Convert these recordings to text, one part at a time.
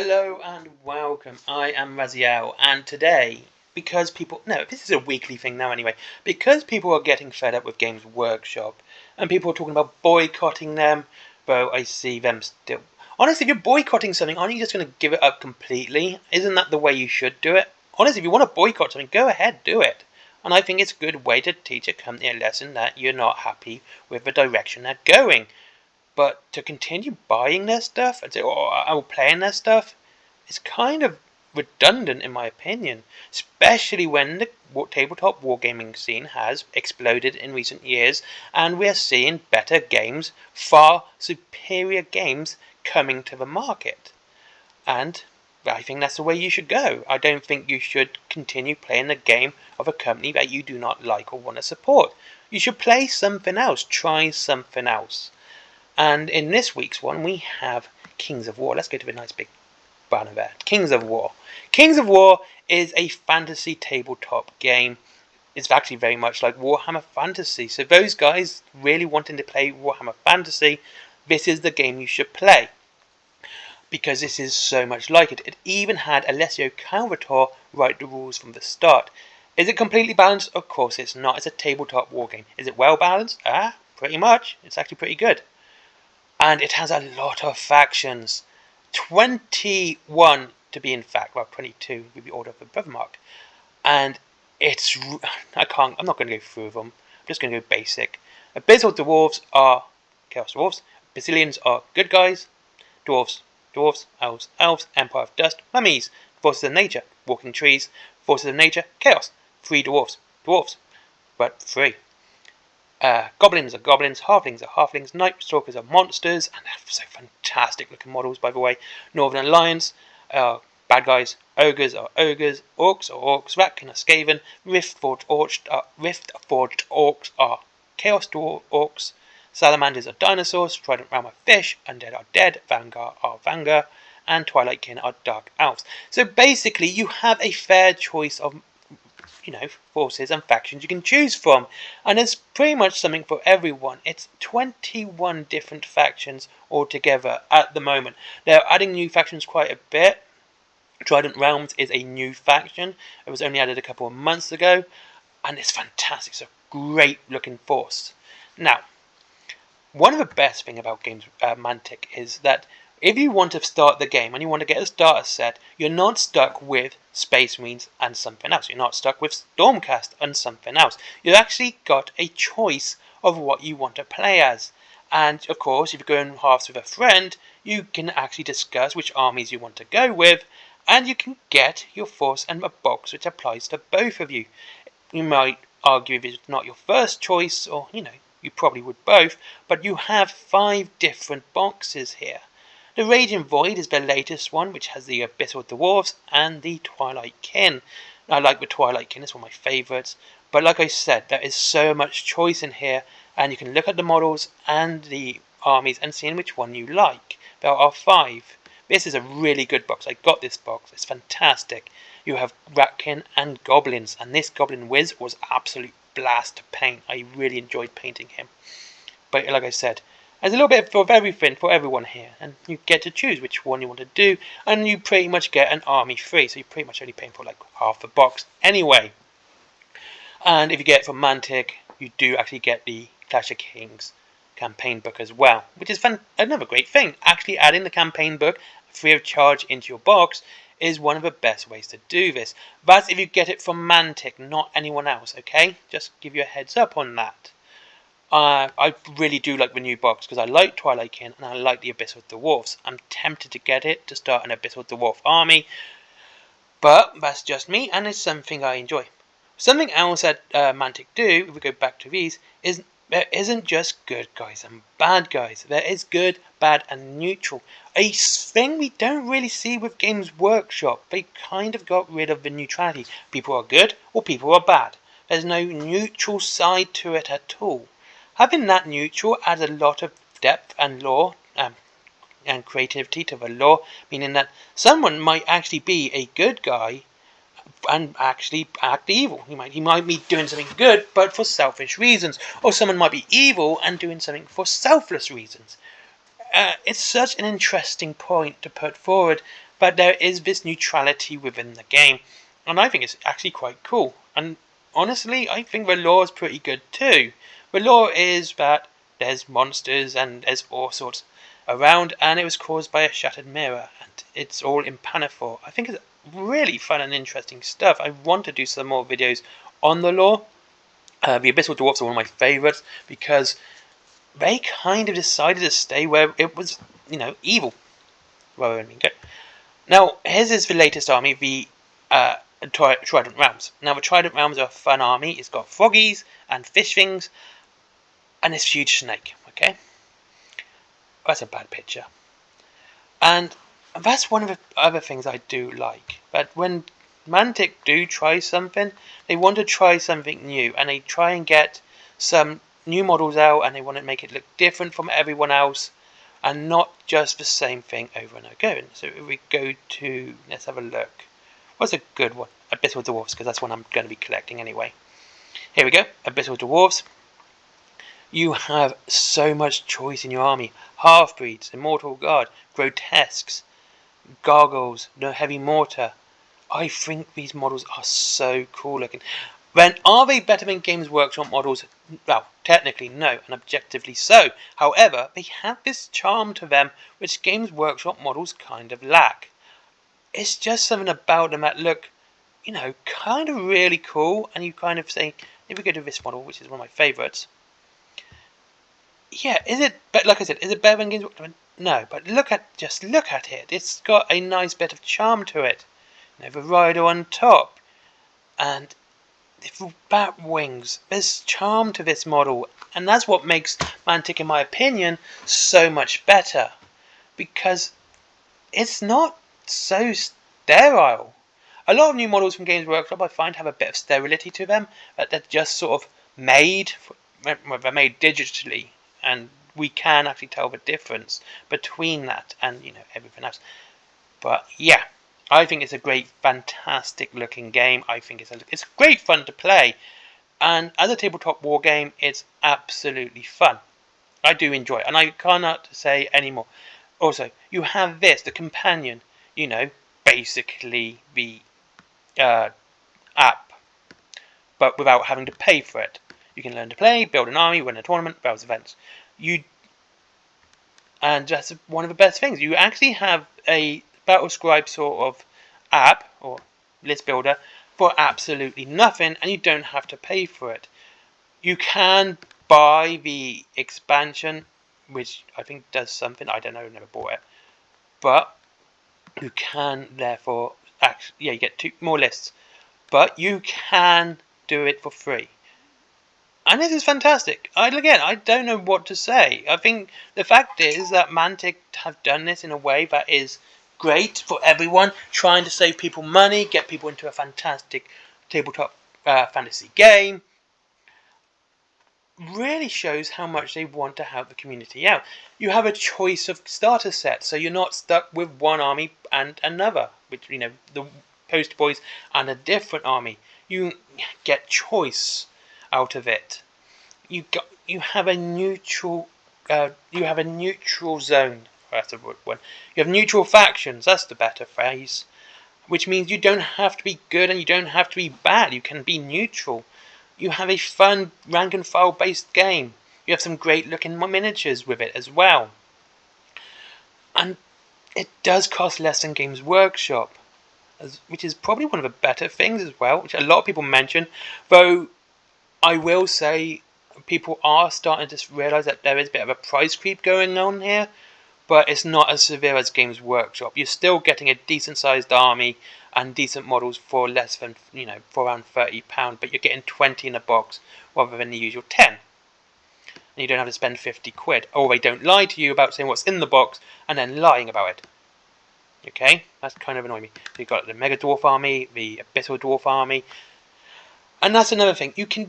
Hello and welcome. I am Raziel, and today, this is a weekly thing now anyway, because people are getting fed up with Games Workshop, and people are talking about boycotting them, well, I see them still. Honestly, if you're boycotting something, aren't you just going to give it up completely? Isn't that the way you should do it? Honestly, if you want to boycott something, go ahead, do it. And I think it's a good way to teach a company a lesson that you're not happy with the direction they're going. But to continue buying their stuff and say, or playing their stuff, it's kind of redundant in my opinion. Especially when the tabletop wargaming scene has exploded in recent years and we are seeing better games, far superior games coming to the market. And I think that's the way you should go. I don't think you should continue playing the game of a company that you do not like or want to support. You should play something else, try something else. And in this week's one, we have Kings of War. Let's go to the nice big banner there. Kings of War. Kings of War is a fantasy tabletop game. It's actually very much like Warhammer Fantasy. So those guys really wanting to play Warhammer Fantasy, this is the game you should play. Because this is so much like it. It even had Alessio Calvatore write the rules from the start. Is it completely balanced? Of course it's not. It's a tabletop war game. Is it well balanced? Pretty much. It's actually pretty good. And it has a lot of factions. 21 to be in fact. Well, 22 with the order of the brother mark. And I'm not going to go through them. I'm just going to go basic. Abyssal dwarves are chaos dwarves. Basilians are good guys. Dwarves, elves, empire of dust, mummies, forces of nature, walking trees, forces of nature, chaos. 3 dwarves, but 3. Goblins are goblins, halflings are halflings, night stalkers are monsters, and they're so fantastic looking models, by the way. Northern Alliance are bad guys, ogres are ogres, orcs are orcs, Ratkin are Skaven, Riftforged orcs are chaos orcs, salamanders are dinosaurs, trident realm are fish, undead are dead, vanguard are vanguard, and twilight kin are dark elves. So basically, you have a fair choice of forces and factions you can choose from, and there's pretty much something for everyone. It's 21 different factions altogether at the moment. They're adding new factions quite a bit. Trident Realms is a new faction. It was only added a couple of months ago, and it's fantastic. It's a great looking force. Now, one of the best thing about games Mantic is that if you want to start the game and you want to get a starter set, you're not stuck with Space Marines and something else. You're not stuck with Stormcast and something else. You've actually got a choice of what you want to play as. And of course, if you're going halves with a friend, you can actually discuss which armies you want to go with, and you can get your force and a box which applies to both of you. You might argue if it's not your first choice, or you probably would both, but you have 5 different boxes here. The Raging Void is the latest one, which has the Abyssal Dwarves and the Twilight Kin. I like the Twilight Kin, it's one of my favourites. But like I said, there is so much choice in here, and you can look at the models and the armies and see which one you like. There are 5. This is a really good box. I got this box. It's fantastic. You have Ratkin and Goblins, and this Goblin Wiz was absolute blast to paint. I really enjoyed painting him. But like I said, there's a little bit of everything for everyone here, and you get to choose which one you want to do, and you pretty much get an army free, so you're pretty much only paying for like half the box anyway. And if you get it from Mantic, you do actually get the Clash of Kings campaign book as well, which is another great thing. Actually adding the campaign book free of charge into your box is one of the best ways to do this. That's if you get it from Mantic, not anyone else, okay? Just give you a heads up on that. I really do like the new box because I like Twilight Kin and I like the Abyssal Dwarfs. I'm tempted to get it to start an Abyssal Dwarf army, but that's just me and it's something I enjoy. Something else that Mantic do, if we go back to these, is there isn't just good guys and bad guys. There is good, bad and neutral. A thing we don't really see with Games Workshop. They kind of got rid of the neutrality. People are good or people are bad. There's no neutral side to it at all. Having that neutral adds a lot of depth and lore and creativity to the lore, meaning that someone might actually be a good guy and actually act evil. He might be doing something good, but for selfish reasons, or someone might be evil and doing something for selfless reasons. It's such an interesting point to put forward but there is this neutrality within the game, and I think it's actually quite cool. And honestly, I think the lore is pretty good too. The lore is that there's monsters and there's all sorts around, and it was caused by a shattered mirror, and it's all in Panafor. I think it's really fun and interesting stuff. I want to do some more videos on the lore. The Abyssal Dwarfs are one of my favourites because they kind of decided to stay where it was, evil, rather than good. Now, his is the latest army, the Trident Realms. Now, the Trident Realms are a fun army. It's got froggies and fish things, and this huge snake. Okay, that's a bad picture. And that's one of the other things I do like. But when Mantic do try something, they want to try something new, and they try and get some new models out, and they want to make it look different from everyone else, and not just the same thing over and again. So if we go to, let's have a look. What's a good one? Abyssal Dwarfs, because that's one I'm going to be collecting anyway. Here we go, Abyssal Dwarfs. You have so much choice in your army. Half-breeds, Immortal Guard, Grotesques, Gargoyles, no heavy mortar. I think these models are so cool looking. Then, are they better than Games Workshop models? Well, technically no, and objectively so. However, they have this charm to them which Games Workshop models kind of lack. It's just something about them that look, kind of really cool, and you kind of say, if we go to this model, which is one of my favourites. Yeah, is it? But like I said, is it better than Games Workshop? No, but look at it. It's got a nice bit of charm to it. The rider on top, and the bat wings. There's charm to this model, and that's what makes Mantic, in my opinion, so much better, because it's not so sterile. A lot of new models from Games Workshop I find have a bit of sterility to them, that they're just sort of made. They're made digitally, and we can actually tell the difference between that and everything else. But yeah, I think it's a great, fantastic looking game. I think it's great fun to play, and as a tabletop war game, it's absolutely fun. I do enjoy it, and I cannot say any more. Also, you have the companion. Basically the app, but without having to pay for it. You can learn to play, build an army, win a tournament, browse events. And that's one of the best things. You actually have a battle scribe sort of app or list builder for absolutely nothing, and you don't have to pay for it. You can buy the expansion, which I think does something. I don't know, never bought it, but you can therefore actually, you get 2 more lists, but you can do it for free. And this is fantastic. I don't know what to say. I think the fact is that Mantic have done this in a way that is great for everyone, trying to save people money, get people into a fantastic tabletop fantasy game. Really shows how much they want to help the community out. You have a choice of starter sets, so you're not stuck with one army and another, which the poster boys and a different army. You get choice out of it. You have a neutral zone. That's a good one. You have neutral factions. That's the better phrase. Which means you don't have to be good and you don't have to be bad. You can be neutral. You have a fun rank and file based game. You have some great looking miniatures with it as well. And it does cost less than Games Workshop, which is probably one of the better things as well, which a lot of people mention. Though I will say people are starting to realise that there is a bit of a price creep going on here, but it's not as severe as Games Workshop. You're still getting a decent sized army and decent models for less than, for around £30, but you're getting 20 in a box rather than the usual 10. And you don't have to spend 50 quid. Or they don't lie to you about saying what's in the box and then lying about it. Okay, that's kind of annoying me. So you've got the Mega Dwarf Army, the Abyssal Dwarf Army, and that's another thing. You can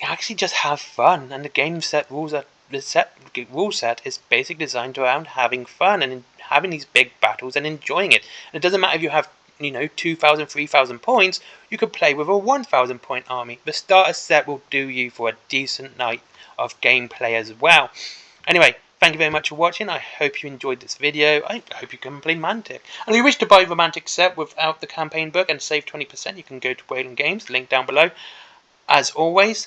actually just have fun, and the game set rules are the rule set is basically designed around having fun and having these big battles and enjoying it. And it doesn't matter if you have 2,000, 3,000 points. You could play with a 1,000 point army. The starter set will do you for a decent night of gameplay as well. Anyway, Thank you very much for watching. I hope you enjoyed this video. I hope you can play Mantic. And if you wish to buy the Mantic set without the campaign book and save 20%, you can go to Wayland Games, link down below. As always,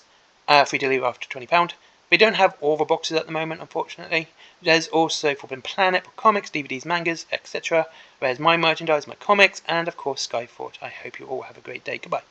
free delivery after £20. They don't have all the boxes at the moment, unfortunately. There's also Forbidden Planet, comics, DVDs, mangas, etc. There's my merchandise, my comics, and of course Skyfort. I hope you all have a great day. Goodbye.